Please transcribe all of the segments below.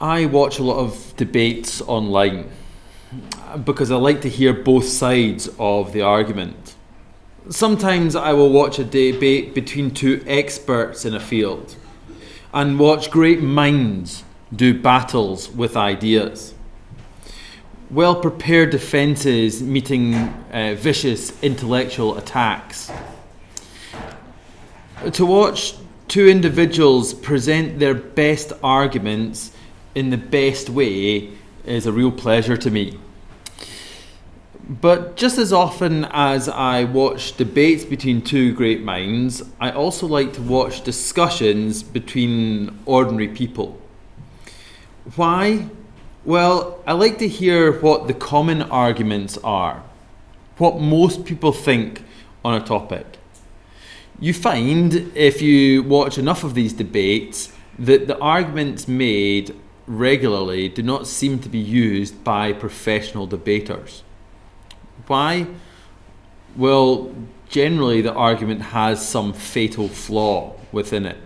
I watch a lot of debates online because I like to hear both sides of the argument. Sometimes I will watch a debate between two experts in a field and watch great minds do battles with ideas. Well-prepared defences meeting vicious intellectual attacks. To watch two individuals present their best arguments in the best way is a real pleasure to me. But just as often as I watch debates between two great minds, I also like to watch discussions between ordinary people. Why? Well, I like to hear what the common arguments are, what most people think on a topic. You find, if you watch enough of these debates, that the arguments made regularly do not seem to be used by professional debaters. Why? Well, generally the argument has some fatal flaw within it.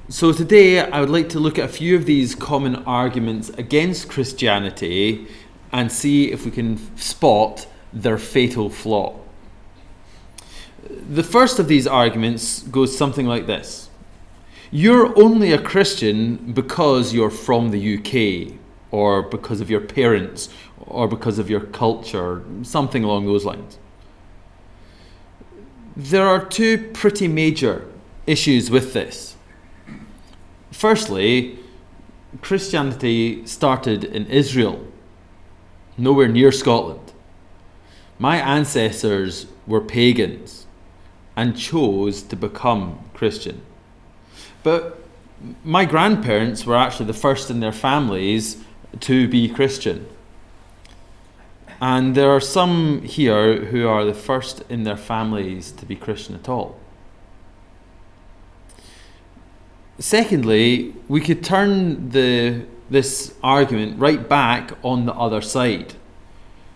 So today I would like to look at a few of these common arguments against Christianity and see if we can spot their fatal flaw. The first of these arguments goes something like this. You're only a Christian because you're from the UK, or because of your parents, or because of your culture, something along those lines. There are two pretty major issues with this. Firstly, Christianity started in Israel, nowhere near Scotland. My ancestors were pagans and chose to become Christian. But my grandparents were actually the first in their families to be Christian. And there are some here who are the first in their families to be Christian at all. Secondly, we could turn this argument right back on the other side.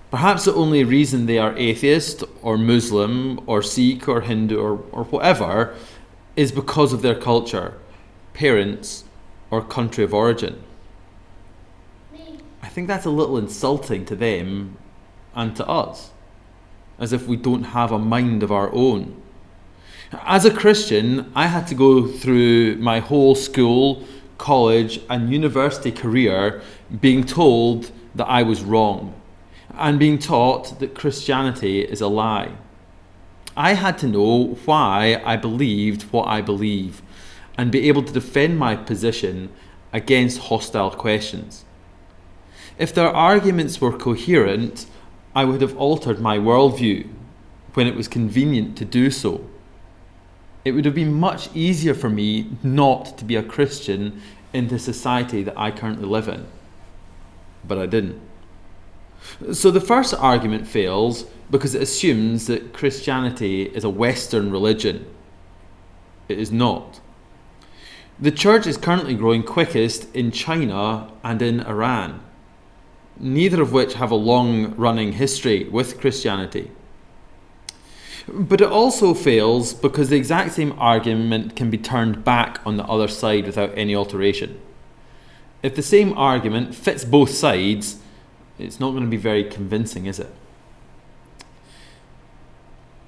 Perhaps the only reason they are atheist or Muslim or Sikh or Hindu or whatever is because of their culture, parents, or country of origin. I think that's a little insulting to them and to us, as if we don't have a mind of our own. As a Christian, I had to go through my whole school, college, and university career being told that I was wrong and being taught that Christianity is a lie. I had to know why I believed what I believe and be able to defend my position against hostile questions. If their arguments were coherent, I would have altered my worldview when it was convenient to do so. It would have been much easier for me not to be a Christian in the society that I currently live in. But I didn't. So the first argument fails because it assumes that Christianity is a Western religion. It is not. The church is currently growing quickest in China and in Iran, neither of which have a long-running history with Christianity. But it also fails because the exact same argument can be turned back on the other side without any alteration. If the same argument fits both sides, it's not going to be very convincing, is it?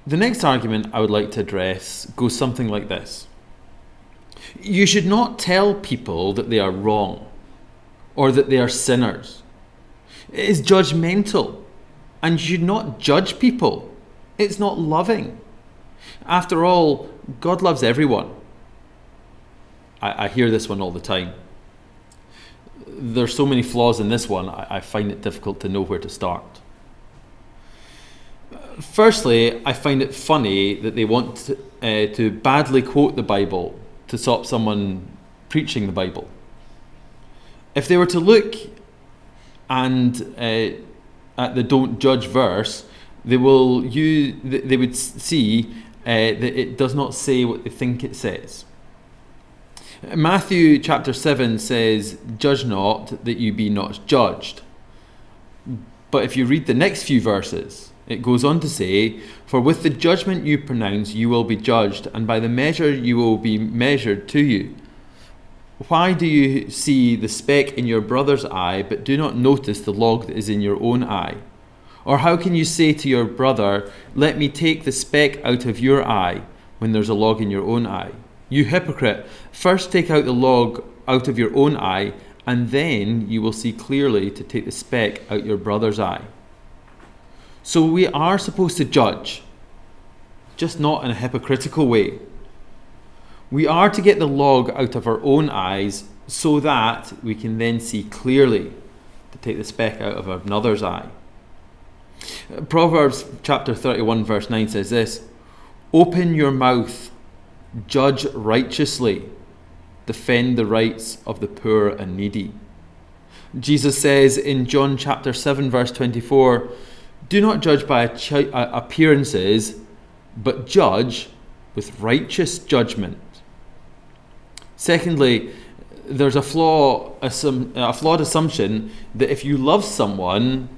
The next argument I would like to address goes something like this. You should not tell people that they are wrong or that they are sinners. It is judgmental, and you should not judge people. It's not loving. After all, God loves everyone. I hear this one all the time. There's so many flaws in this one, I find it difficult to know where to start. Firstly, I find it funny that they want to badly quote the Bible to stop someone preaching the Bible. If they were to look and at the don't judge verse, they would see that it does not say what they think it says. Matthew chapter 7 says, "Judge not that you be not judged." But if you read the next few verses, it goes on to say, "For with the judgment you pronounce, you will be judged, and by the measure you will be measured to you." Why do you see the speck in your brother's eye, but do not notice the log that is in your own eye? Or how can you say to your brother, let me take the speck out of your eye, when there's a log in your own eye? You hypocrite, first take out the log out of your own eye, and then you will see clearly to take the speck out your brother's eye. So we are supposed to judge, just not in a hypocritical way. We are to get the log out of our own eyes so that we can then see clearly to take the speck out of another's eye. Proverbs chapter 31 verse 9 says this, open your mouth, judge righteously, defend the rights of the poor and needy. Jesus says in John chapter 7 verse 24, do not judge by appearances, but judge with righteous judgment. Secondly, there's a flawed assumption that if you love someone,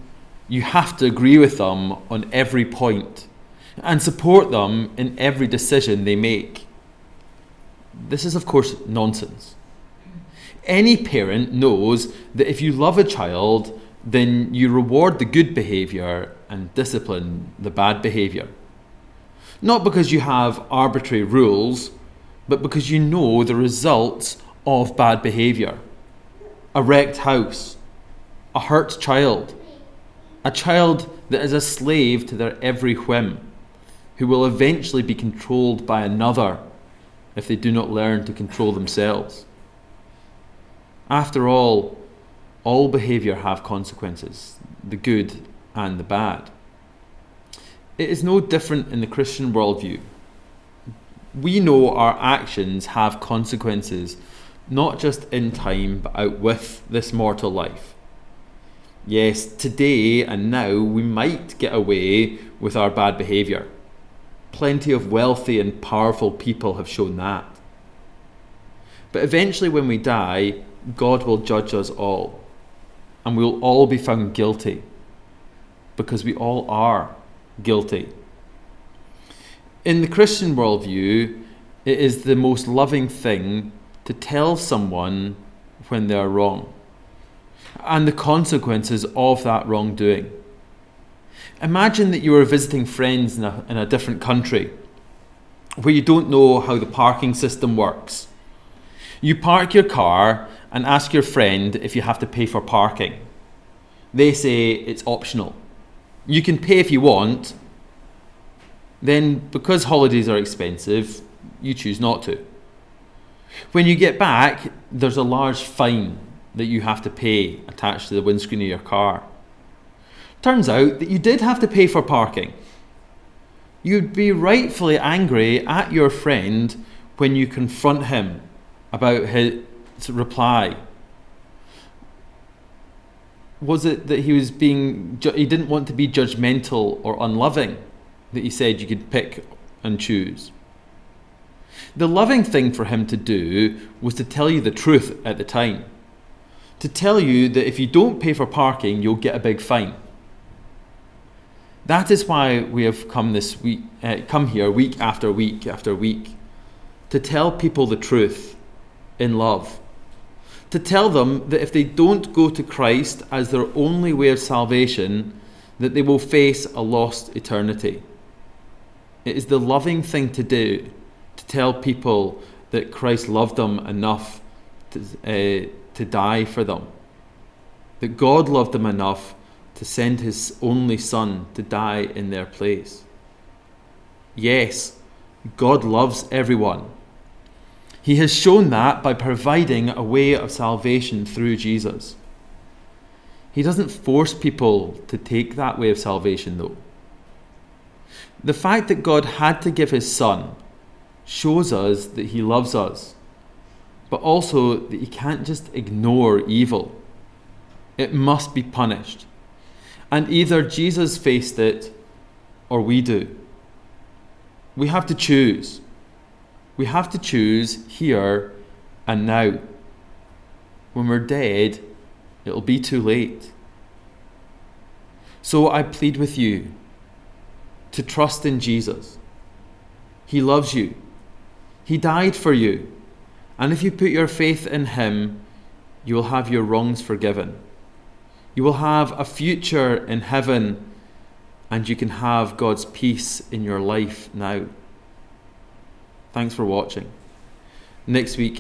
you have to agree with them on every point and support them in every decision they make. This is, of course, nonsense. Any parent knows that if you love a child, then you reward the good behaviour and discipline the bad behaviour. Not because you have arbitrary rules, but because you know the results of bad behaviour. A wrecked house, a hurt child, a child that is a slave to their every whim, who will eventually be controlled by another if they do not learn to control themselves. After all behaviour have consequences, the good and the bad. It is no different in the Christian worldview. We know our actions have consequences, not just in time, but out with this mortal life. Yes, today and now we might get away with our bad behaviour. Plenty of wealthy and powerful people have shown that. But eventually when we die, God will judge us all, and we will all be found guilty, because we all are guilty. In the Christian worldview, it is the most loving thing to tell someone when they are wrong, and the consequences of that wrongdoing. Imagine that you are visiting friends in a different country, where you don't know how the parking system works. You park your car and ask your friend if you have to pay for parking. They say it's optional. You can pay if you want. Then, because holidays are expensive, you choose not to. When you get back, there's a large fine that you have to pay attached to the windscreen of your car. Turns out that you did have to pay for parking. You'd be rightfully angry at your friend when you confront him about his reply. Was it that he didn't want to be judgmental or unloving, that he said you could pick and choose? The loving thing for him to do was to tell you the truth at the time. To tell you that if you don't pay for parking, you'll get a big fine. That is why we have come here week after week after week, to tell people the truth in love. To tell them that if they don't go to Christ as their only way of salvation, that they will face a lost eternity. It is the loving thing to do, to tell people that Christ loved them enough to die for them. That God loved them enough to send his only Son to die in their place. Yes, God loves everyone. He has shown that by providing a way of salvation through Jesus. He doesn't force people to take that way of salvation, though. The fact that God had to give his Son shows us that he loves us, but also that he can't just ignore evil. It must be punished. And either Jesus faced it or we do. We have to choose. We have to choose here and now. When we're dead, it'll be too late. So I plead with you to trust in Jesus. He loves you. He died for you. And if you put your faith in him, you will have your wrongs forgiven. You will have a future in heaven, and you can have God's peace in your life now. Thanks for watching. Next week,